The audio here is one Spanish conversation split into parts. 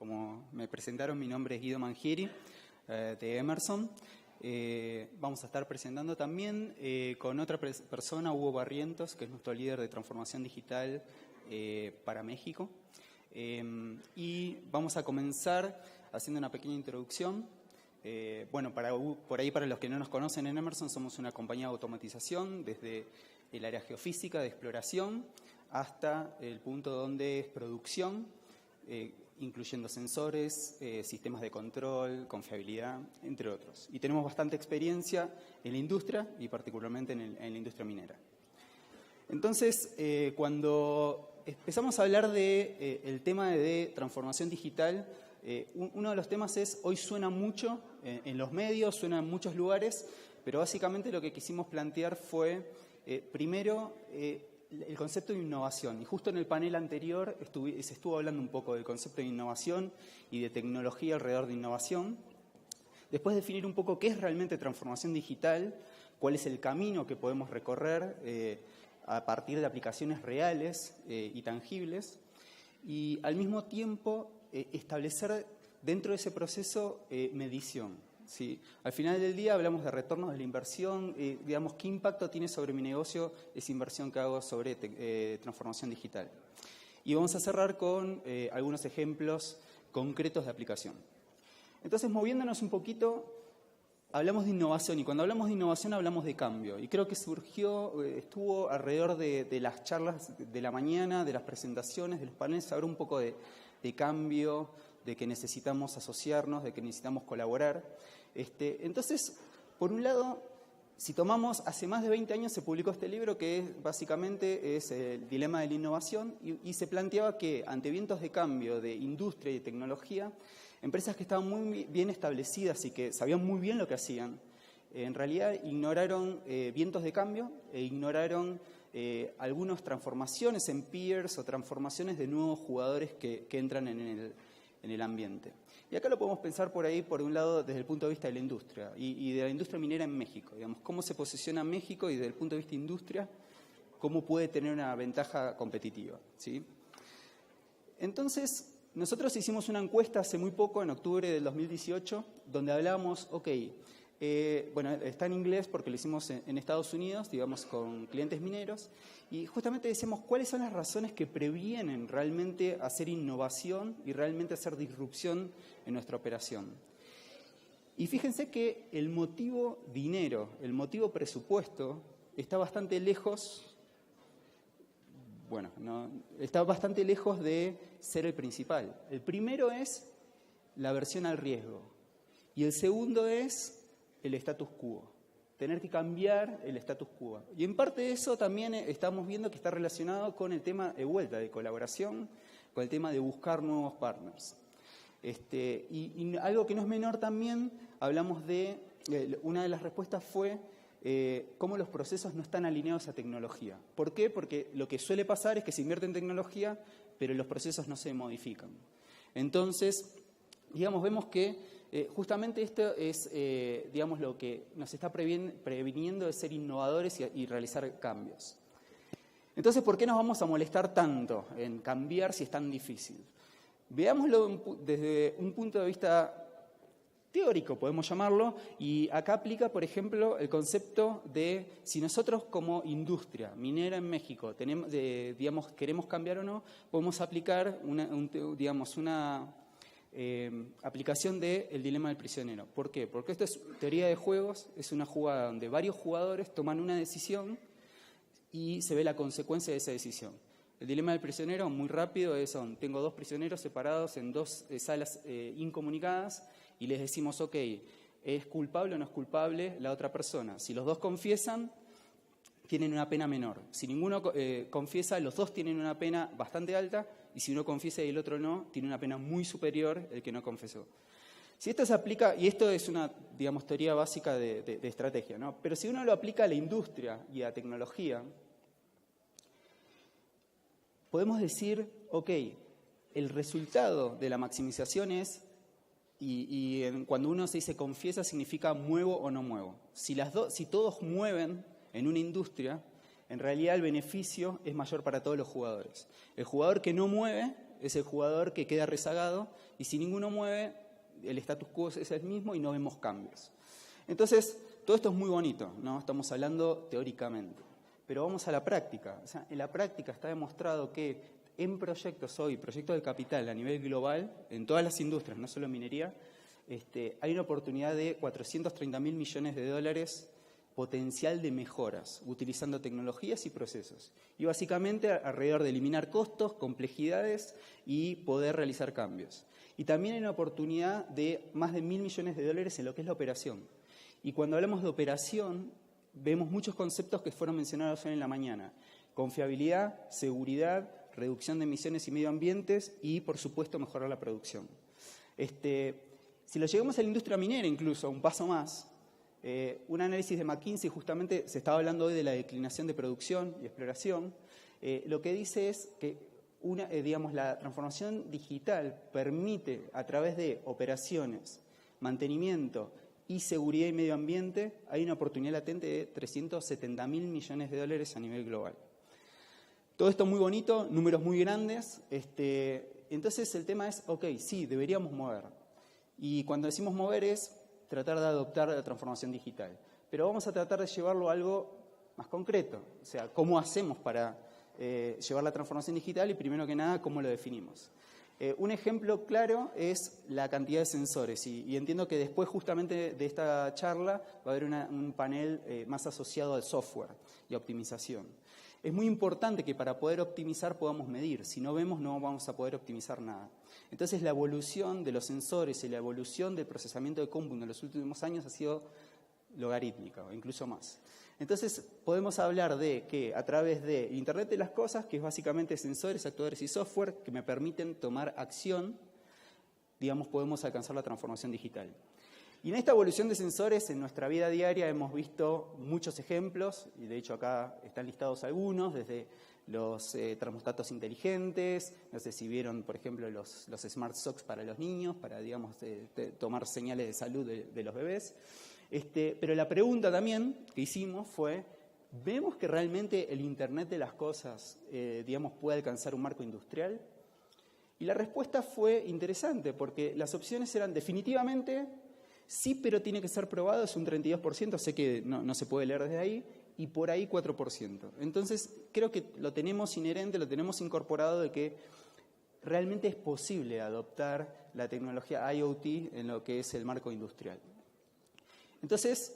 como me presentaron, mi nombre es Guido Mangieri, de Emerson. Vamos a estar presentando también con otra persona, Hugo Barrientos, que es nuestro líder de transformación digital para México. Y vamos a comenzar haciendo una pequeña introducción. Bueno, por ahí para los que no nos conocen, en Emerson somos una compañía de automatización desde el área geofísica de exploración hasta el punto donde es producción, incluyendo sensores, sistemas de control, confiabilidad, entre otros. Y tenemos bastante experiencia en la industria y particularmente en la industria minera. Entonces, cuando empezamos a hablar del tema de transformación digital, uno de los temas hoy suena mucho en los medios, suena en muchos lugares, pero básicamente lo que quisimos plantear fue, primero, el concepto de innovación. Y justo en el panel anterior se estuvo hablando un poco del concepto de innovación y de tecnología alrededor de innovación. Después definir un poco qué es realmente transformación digital, cuál es el camino que podemos recorrer a partir de aplicaciones reales y tangibles. Y al mismo tiempo establecer dentro de ese proceso medición. ¿Sí? Al final del día hablamos de retornos de la inversión, digamos, ¿qué impacto tiene sobre mi negocio esa inversión que hago sobre transformación digital? Y vamos a cerrar con algunos ejemplos concretos de aplicación. Entonces, moviéndonos un poquito, hablamos de innovación, y cuando hablamos de innovación hablamos de cambio. Y creo que estuvo alrededor de las charlas de la mañana, de las presentaciones, de los paneles, hablar un poco de cambio, de que necesitamos asociarnos, de que necesitamos colaborar. Entonces, por un lado, si tomamos, hace más de 20 años se publicó este libro que básicamente es el dilema de la innovación y se planteaba que ante vientos de cambio de industria y de tecnología, empresas que estaban muy bien establecidas y que sabían muy bien lo que hacían, en realidad ignoraron vientos de cambio e ignoraron algunas transformaciones en peers o transformaciones de nuevos jugadores que entran en el ambiente. Y acá lo podemos pensar por ahí, por un lado, desde el punto de vista de la industria y de la industria minera en México. Digamos, cómo se posiciona México y desde el punto de vista de industria, cómo puede tener una ventaja competitiva, ¿sí? Entonces, nosotros hicimos una encuesta hace muy poco, en octubre del 2018, donde hablábamos, bueno, está en inglés porque lo hicimos en Estados Unidos, digamos, con clientes mineros, y justamente decíamos cuáles son las razones que previenen realmente hacer innovación y realmente hacer disrupción en nuestra operación. Y fíjense que el motivo dinero, el motivo presupuesto, está bastante lejos, está bastante lejos de ser el principal. El primero es la aversión al riesgo y el segundo es el status quo, tener que cambiar el status quo. Y en parte de eso también estamos viendo que está relacionado con el tema de vuelta, de colaboración, con el tema de buscar nuevos partners. Y algo que no es menor también, hablamos de, una de las respuestas fue cómo los procesos no están alineados a tecnología. ¿Por qué? Porque lo que suele pasar es que se invierte en tecnología, pero los procesos no se modifican. Entonces, digamos, vemos que justamente esto es, digamos, lo que nos está previniendo de ser innovadores y realizar cambios. Entonces, ¿por qué nos vamos a molestar tanto en cambiar si es tan difícil? Veámoslo desde un punto de vista teórico, podemos llamarlo, y acá aplica, por ejemplo, el concepto de si nosotros como industria minera en México queremos cambiar o no, podemos aplicar una aplicación del dilema del prisionero. ¿Por qué? Porque esto es teoría de juegos, es una jugada donde varios jugadores toman una decisión y se ve la consecuencia de esa decisión. El dilema del prisionero, muy rápido, tengo dos prisioneros separados en dos salas incomunicadas y les decimos, ¿es culpable o no es culpable la otra persona? Si los dos confiesan, tienen una pena menor. Si ninguno confiesa, los dos tienen una pena bastante alta, y si uno confiesa y el otro no, tiene una pena muy superior el que no confesó. Si esto se aplica, y esto es una, digamos, teoría básica de estrategia, ¿no? Pero si uno lo aplica a la industria y a la tecnología, podemos decir, el resultado de la maximización es, cuando uno se dice confiesa, significa muevo o no muevo. Si todos mueven en una industria, en realidad el beneficio es mayor para todos los jugadores. El jugador que no mueve es el jugador que queda rezagado y si ninguno mueve, el status quo es el mismo y no vemos cambios. Entonces, todo esto es muy bonito, ¿no? Estamos hablando teóricamente, pero vamos a la práctica. O sea, en la práctica está demostrado que en proyectos hoy, proyectos de capital a nivel global, en todas las industrias, no solo en minería, hay una oportunidad de 430.000 millones de dólares potencial de mejoras, utilizando tecnologías y procesos. Y básicamente alrededor de eliminar costos, complejidades y poder realizar cambios. Y también hay una oportunidad de más de 1.000 millones de dólares en lo que es la operación. Y cuando hablamos de operación, vemos muchos conceptos que fueron mencionados hoy en la mañana. Confiabilidad, seguridad, reducción de emisiones y medio ambientes y, por supuesto, mejorar la producción. Si lo llevamos a la industria minera, incluso, un paso más, un análisis de McKinsey, justamente se estaba hablando hoy de la declinación de producción y exploración, lo que dice es que la transformación digital permite, a través de operaciones, mantenimiento y seguridad y medio ambiente, hay una oportunidad latente de 370.000 millones de dólares a nivel global. Todo esto muy bonito, números muy grandes. Entonces el tema es, ok, sí, deberíamos mover. Y cuando decimos mover es tratar de adoptar la transformación digital. Pero vamos a tratar de llevarlo a algo más concreto. O sea, ¿cómo hacemos para llevar la transformación digital? Y primero que nada, ¿cómo lo definimos? Un ejemplo claro es la cantidad de sensores. Y entiendo que después justamente de esta charla va a haber un panel más asociado al software y optimización. Es muy importante que para poder optimizar podamos medir. Si no vemos, no vamos a poder optimizar nada. Entonces, la evolución de los sensores y la evolución del procesamiento de cómputo en los últimos años ha sido logarítmica o incluso más. Entonces, podemos hablar de que a través de Internet de las Cosas, que es básicamente sensores, actuadores y software que me permiten tomar acción, podemos alcanzar la transformación digital. Y en esta evolución de sensores, en nuestra vida diaria hemos visto muchos ejemplos, y de hecho acá están listados algunos, desde los termostatos inteligentes, no sé si vieron, por ejemplo, los Smart Socks para los niños, para, tomar señales de salud de los bebés. Pero la pregunta también que hicimos fue, ¿vemos que realmente el Internet de las Cosas, puede alcanzar un marco industrial? Y la respuesta fue interesante, porque las opciones eran definitivamente sí, pero tiene que ser probado, es un 32%, sé que no se puede leer desde ahí, y por ahí 4%. Entonces, creo que lo tenemos inherente, lo tenemos incorporado de que realmente es posible adoptar la tecnología IoT en lo que es el marco industrial. Entonces,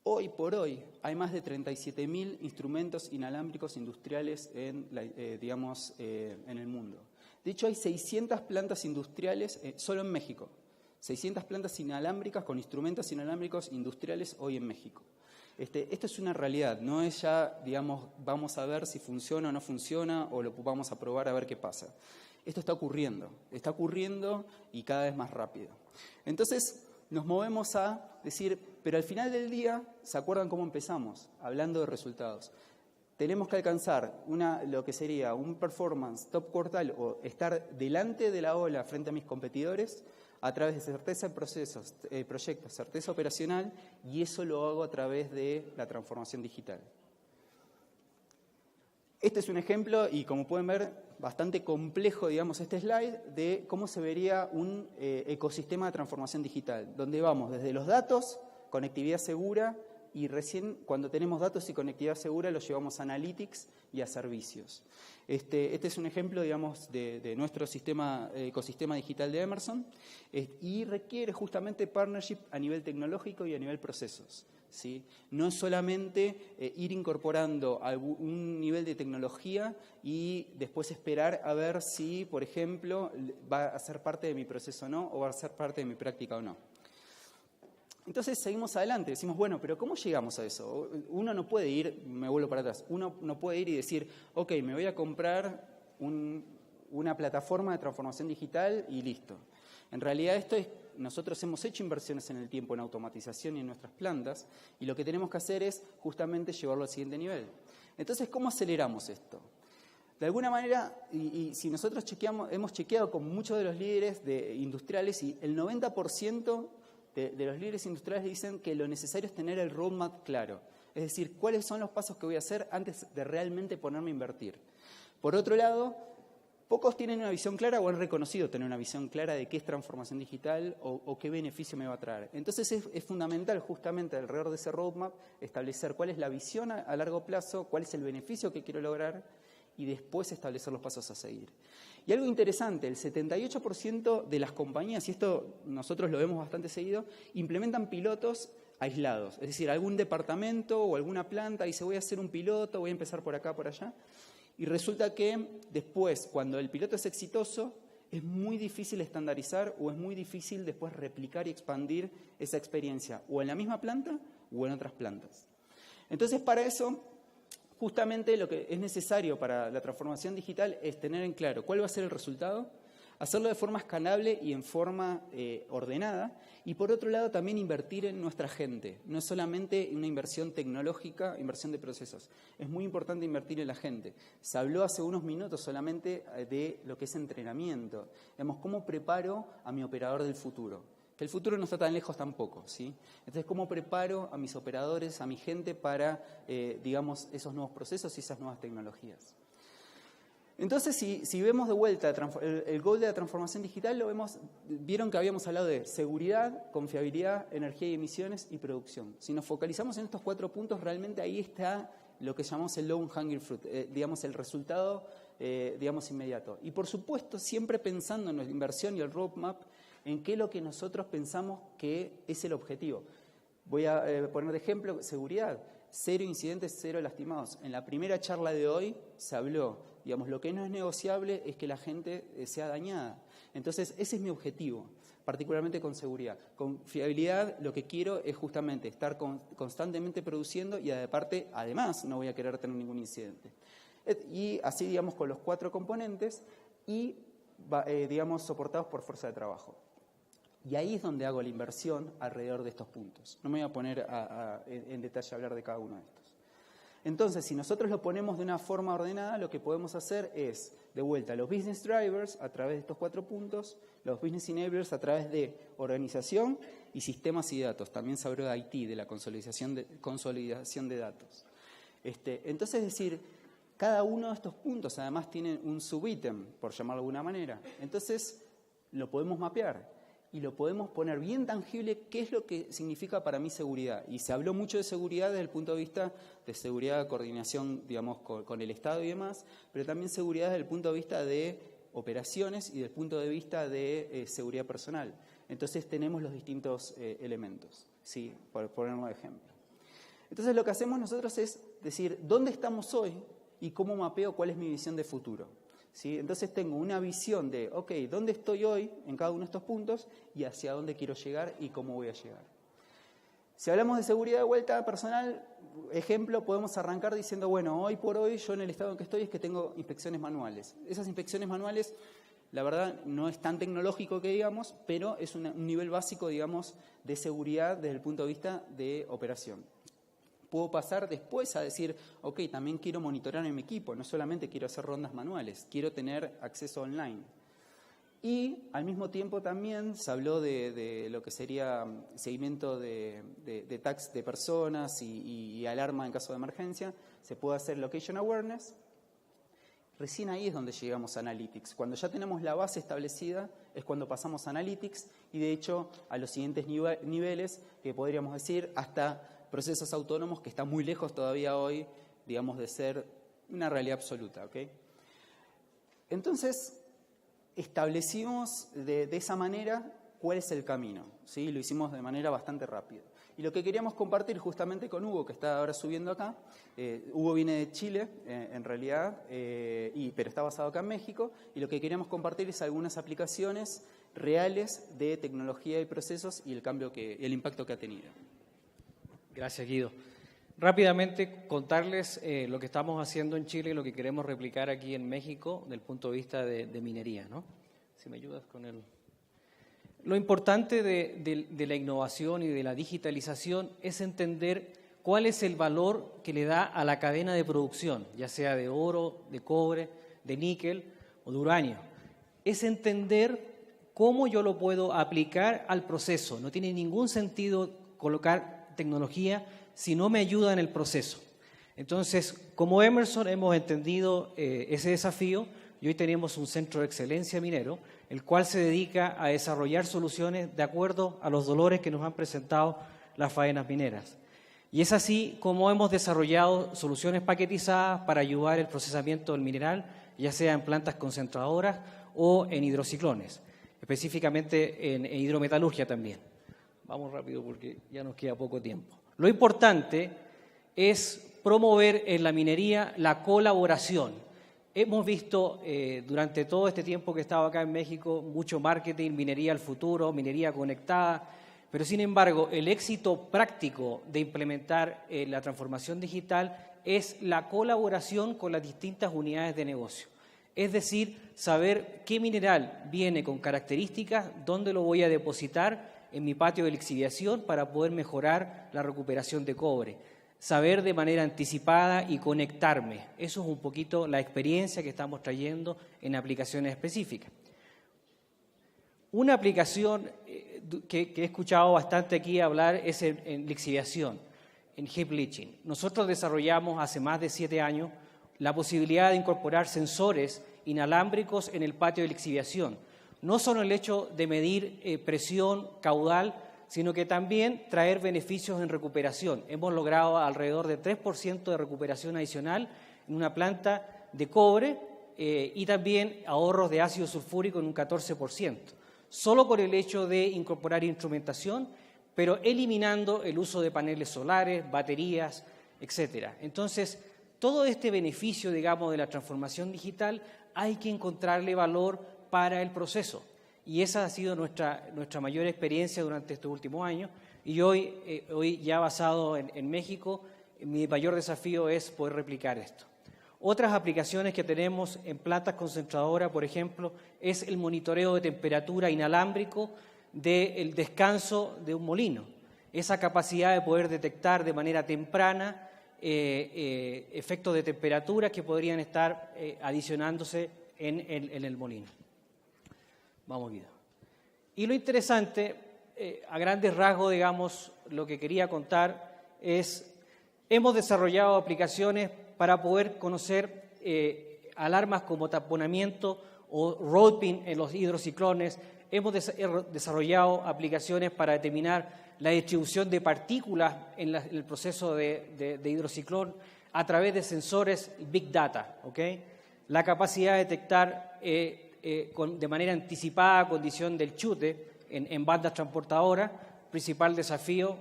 hoy por hoy hay más de 37.000 instrumentos inalámbricos industriales en el mundo. De hecho, hay 600 plantas industriales solo en México. 600 plantas inalámbricas con instrumentos inalámbricos industriales hoy en México. Esto es una realidad, no es ya, vamos a ver si funciona o no funciona o lo vamos a probar a ver qué pasa. Esto está ocurriendo y cada vez más rápido. Entonces, nos movemos a decir, pero al final del día, ¿se acuerdan cómo empezamos? Hablando de resultados. Tenemos que alcanzar lo que sería un performance top quartile o estar delante de la ola frente a mis competidores a través de certeza de procesos, proyectos, certeza operacional, y eso lo hago a través de la transformación digital. Este es un ejemplo, y como pueden ver, bastante complejo, este slide, de cómo se vería un ecosistema de transformación digital, donde vamos desde los datos, conectividad segura, y recién cuando tenemos datos y conectividad segura los llevamos a analytics y a servicios. Este es un ejemplo, de nuestro ecosistema digital de Emerson, y requiere justamente partnership a nivel tecnológico y a nivel procesos. ¿Sí? No es solamente ir incorporando un nivel de tecnología y después esperar a ver si, por ejemplo, va a ser parte de mi proceso o no, o va a ser parte de mi práctica o no. Entonces seguimos adelante, decimos, bueno, pero ¿cómo llegamos a eso? Uno no puede ir, me vuelvo para atrás, uno no puede ir y decir, ok, me voy a comprar una plataforma de transformación digital y listo. En realidad nosotros hemos hecho inversiones en el tiempo en automatización y en nuestras plantas, y lo que tenemos que hacer es justamente llevarlo al siguiente nivel. Entonces, ¿cómo aceleramos esto? De alguna manera, y si nosotros hemos chequeado con muchos de los líderes industriales, y el 90% de los líderes industriales dicen que lo necesario es tener el roadmap claro. Es decir, cuáles son los pasos que voy a hacer antes de realmente ponerme a invertir. Por otro lado, Pocos tienen una visión clara o han reconocido tener una visión clara de qué es transformación digital o qué beneficio me va a traer. Entonces es fundamental justamente alrededor de ese roadmap establecer cuál es la visión a largo plazo, cuál es el beneficio que quiero lograr y después establecer los pasos a seguir. Y algo interesante, el 78% de las compañías, y esto nosotros lo vemos bastante seguido, implementan pilotos aislados. Es decir, algún departamento o alguna planta dice voy a hacer un piloto, voy a empezar por acá, por allá. Y resulta que después, cuando el piloto es exitoso, es muy difícil estandarizar o es muy difícil después replicar y expandir esa experiencia o en la misma planta o en otras plantas. Entonces, para eso, justamente lo que es necesario para la transformación digital es tener en claro cuál va a ser el resultado, hacerlo de forma escalable y en forma ordenada, y por otro lado también invertir en nuestra gente. No es solamente una inversión tecnológica, inversión de procesos. Es muy importante invertir en la gente. Se habló hace unos minutos solamente de lo que es entrenamiento. Digamos, ¿cómo preparo a mi operador del futuro? Que el futuro no está tan lejos tampoco, ¿sí? Entonces, ¿cómo preparo a mis operadores, a mi gente para, digamos, esos nuevos procesos y esas nuevas tecnologías? Entonces, si vemos de vuelta el goal de la transformación digital, lo vemos, vieron que habíamos hablado de seguridad, confiabilidad, energía y emisiones y producción. Si nos focalizamos en estos 4 puntos, realmente ahí está lo que llamamos el low hanging fruit, digamos el resultado, digamos inmediato. Y por supuesto, siempre pensando en la inversión y el roadmap, en qué es lo que nosotros pensamos que es el objetivo. Voy a poner de ejemplo seguridad. 0 incidentes, 0 lastimados. En la primera charla de hoy se habló, digamos, lo que no es negociable es que la gente sea dañada. Entonces, ese es mi objetivo, particularmente con seguridad. Con fiabilidad, lo que quiero es justamente estar constantemente produciendo y aparte, además, no voy a querer tener ningún incidente. Y así, digamos, con los 4 componentes y, digamos, soportados por fuerza de trabajo. Y ahí es donde hago la inversión alrededor de estos puntos. No me voy a poner en detalle a hablar de cada uno de estos. Entonces, si nosotros lo ponemos de una forma ordenada, lo que podemos hacer es, de vuelta, los business drivers a través de estos 4 puntos, los business enablers a través de organización y sistemas y datos. También se habló de IT, de la consolidación de datos. Entonces, es decir, cada uno de estos puntos además tiene un subítem, por llamarlo de alguna manera. Entonces, lo podemos mapear. Y lo podemos poner bien tangible qué es lo que significa para mí seguridad. Y se habló mucho de seguridad desde el punto de vista de seguridad, coordinación, digamos, con el Estado y demás, pero también seguridad desde el punto de vista de operaciones y desde el punto de vista de seguridad personal. Entonces tenemos los distintos elementos, ¿sí? Por ponerlo de ejemplo. Entonces lo que hacemos nosotros es decir, ¿dónde estamos hoy y cómo mapeo cuál es mi visión de futuro? ¿Sí? Entonces tengo una visión de, ok, ¿dónde estoy hoy en cada uno de estos puntos y hacia dónde quiero llegar y cómo voy a llegar? Si hablamos de seguridad de vuelta personal, ejemplo, podemos arrancar diciendo, bueno, hoy por hoy yo en el estado en que estoy es que tengo inspecciones manuales. Esas inspecciones manuales, la verdad, no es tan tecnológico que digamos, pero es un nivel básico, digamos, de seguridad desde el punto de vista de operación. Puedo pasar después a decir, ok, también quiero monitorear en mi equipo, no solamente quiero hacer rondas manuales, quiero tener acceso online. Y al mismo tiempo también se habló de lo que sería seguimiento de tags de personas y alarma en caso de emergencia. Se puede hacer location awareness. Recién ahí es donde llegamos a Analytics. Cuando ya tenemos la base establecida es cuando pasamos a Analytics y de hecho a los siguientes niveles que podríamos decir hasta procesos autónomos que están muy lejos todavía hoy, digamos, de ser una realidad absoluta, ¿ok? Entonces, establecimos de esa manera cuál es el camino, ¿sí? Lo hicimos de manera bastante rápida. Y lo que queríamos compartir justamente con Hugo, que está ahora subiendo acá, Hugo viene de Chile, en realidad, pero está basado acá en México, y lo que queríamos compartir es algunas aplicaciones reales de tecnología y procesos y el impacto que ha tenido. Gracias, Guido. Rápidamente contarles lo que estamos haciendo en Chile y lo que queremos replicar aquí en México desde el punto de vista de minería, ¿no? Si me ayudas con el... Lo importante de la innovación y de la digitalización es entender cuál es el valor que le da a la cadena de producción, ya sea de oro, de cobre, de níquel o de uranio. Es entender cómo yo lo puedo aplicar al proceso. No tiene ningún sentido colocar tecnología si no me ayuda en el proceso. Entonces, como Emerson hemos entendido ese desafío, y hoy tenemos un centro de excelencia minero, el cual se dedica a desarrollar soluciones de acuerdo a los dolores que nos han presentado las faenas mineras. Y es así como hemos desarrollado soluciones paquetizadas para ayudar el procesamiento del mineral, ya sea en plantas concentradoras o en hidrociclones, específicamente en hidrometalurgia también. Vamos rápido porque ya nos queda poco tiempo. Lo importante es promover en la minería la colaboración. Hemos visto durante todo este tiempo que he estado acá en México mucho marketing, minería al futuro, minería conectada, pero sin embargo el éxito práctico de implementar la transformación digital es la colaboración con las distintas unidades de negocio. Es decir, saber qué mineral viene con características, dónde lo voy a depositar en mi patio de lixiviación para poder mejorar la recuperación de cobre. Saber de manera anticipada y conectarme. Eso es un poquito la experiencia que estamos trayendo en aplicaciones específicas. Una aplicación que he escuchado bastante aquí hablar es en lixiviación, en heap leaching. Nosotros desarrollamos hace más de 7 años la posibilidad de incorporar sensores inalámbricos en el patio de lixiviación. No solo el hecho de medir presión, caudal, sino que también traer beneficios en recuperación. Hemos logrado alrededor de 3% de recuperación adicional en una planta de cobre y también ahorros de ácido sulfúrico en un 14%. Solo por el hecho de incorporar instrumentación, pero eliminando el uso de paneles solares, baterías, etc. Entonces, todo este beneficio, digamos, de la transformación digital hay que encontrarle valor para el proceso. Y esa ha sido nuestra mayor experiencia durante estos últimos años. Y hoy ya basado en México, mi mayor desafío es poder replicar esto. Otras aplicaciones que tenemos en plantas concentradoras, por ejemplo, es el monitoreo de temperatura inalámbrico del descanso de un molino. Esa capacidad de poder detectar de manera temprana efectos de temperatura que podrían estar adicionándose en el molino. Vamos, Guido. Y lo interesante, a grandes rasgos, digamos, lo que quería contar es, hemos desarrollado aplicaciones para poder conocer alarmas como taponamiento o roadpin en los hidrociclones. Hemos desarrollado aplicaciones para determinar la distribución de partículas en el proceso de hidrociclón a través de sensores Big Data, ¿okay? La capacidad de detectar de manera anticipada condición del chute en bandas transportadoras, principal desafío,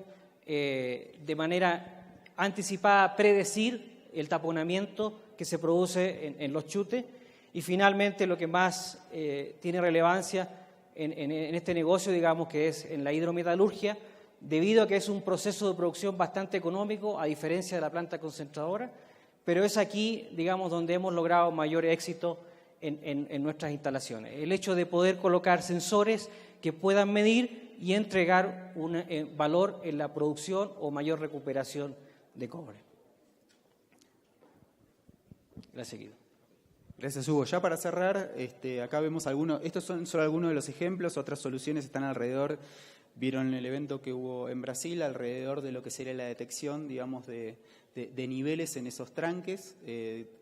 de manera anticipada predecir el taponamiento que se produce en los chutes y finalmente lo que más tiene relevancia en este negocio, digamos, que es en la hidrometalurgia, debido a que es un proceso de producción bastante económico, a diferencia de la planta concentradora, pero es aquí, digamos, donde hemos logrado mayor éxito en nuestras instalaciones. El hecho de poder colocar sensores que puedan medir y entregar un valor en la producción o mayor recuperación de cobre. Gracias, Guido. Gracias, Hugo. Ya para cerrar, acá vemos algunos, estos son solo algunos de los ejemplos, otras soluciones están alrededor. Vieron el evento que hubo en Brasil alrededor de lo que sería la detección, digamos, de niveles en esos tranques,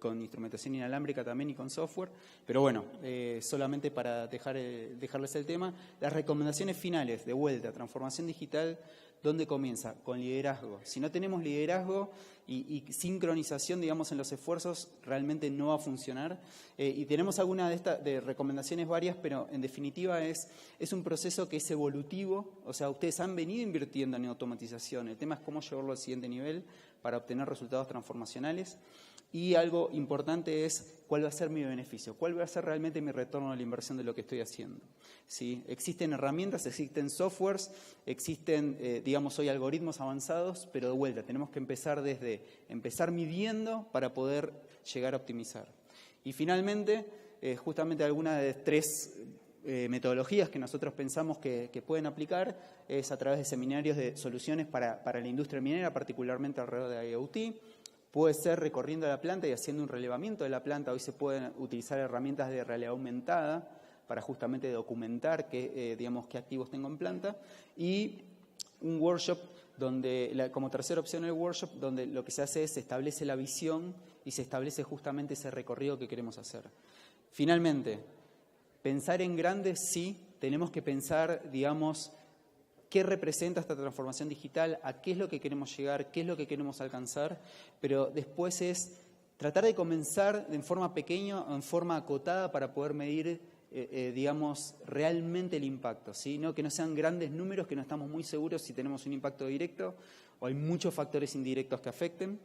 con instrumentación inalámbrica también y con software. Pero bueno, solamente para dejarles el tema, las recomendaciones finales de vuelta, transformación digital, ¿dónde comienza? Con liderazgo. Si no tenemos liderazgo y sincronización, digamos, en los esfuerzos, realmente no va a funcionar. Y tenemos algunas de estas recomendaciones varias, pero en definitiva es un proceso que es evolutivo. O sea, ustedes han venido invirtiendo en automatización. El tema es cómo llevarlo al siguiente nivel para obtener resultados transformacionales. Y algo importante es cuál va a ser mi beneficio, cuál va a ser realmente mi retorno a la inversión de lo que estoy haciendo. ¿Sí? Existen herramientas, existen softwares, existen, digamos, hoy algoritmos avanzados, pero de vuelta, tenemos que empezar midiendo para poder llegar a optimizar. Y finalmente, justamente alguna de 3 metodologías que nosotros pensamos que pueden aplicar es a través de seminarios de soluciones para la industria minera, particularmente alrededor de IoT. Puede ser recorriendo la planta y haciendo un relevamiento de la planta. Hoy se pueden utilizar herramientas de realidad aumentada para justamente documentar qué activos tengo en planta. Y un workshop donde, como tercera opción, el workshop, donde lo que se hace es se establece la visión y se establece justamente ese recorrido que queremos hacer. Finalmente, pensar en grande, sí, tenemos que pensar, digamos, qué representa esta transformación digital, a qué es lo que queremos llegar, qué es lo que queremos alcanzar, pero después es tratar de comenzar en forma pequeña o en forma acotada para poder medir, digamos, realmente el impacto, ¿sí? ¿No? Que no sean grandes números, que no estamos muy seguros si tenemos un impacto directo o hay muchos factores indirectos que afecten.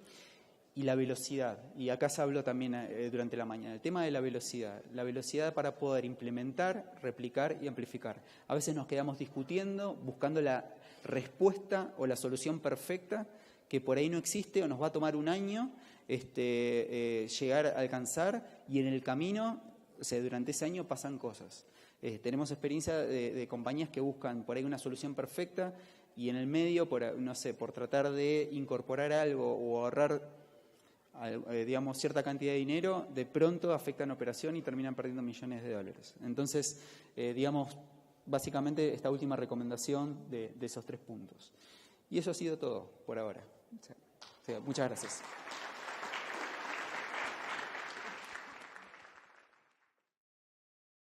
Y la velocidad, y acá se habló también durante la mañana, el tema de la velocidad para poder implementar, replicar y amplificar. A veces nos quedamos discutiendo, buscando la respuesta o la solución perfecta, que por ahí no existe o nos va a tomar un año llegar a alcanzar, y en el camino, o sea, durante ese año pasan cosas. Tenemos experiencia de compañías que buscan por ahí una solución perfecta y en el medio, no sé, por tratar de incorporar algo o ahorrar digamos, cierta cantidad de dinero, de pronto afectan operación y terminan perdiendo millones de dólares. Entonces, digamos, básicamente esta última recomendación de esos 3 puntos. Y eso ha sido todo por ahora. O sea, muchas gracias.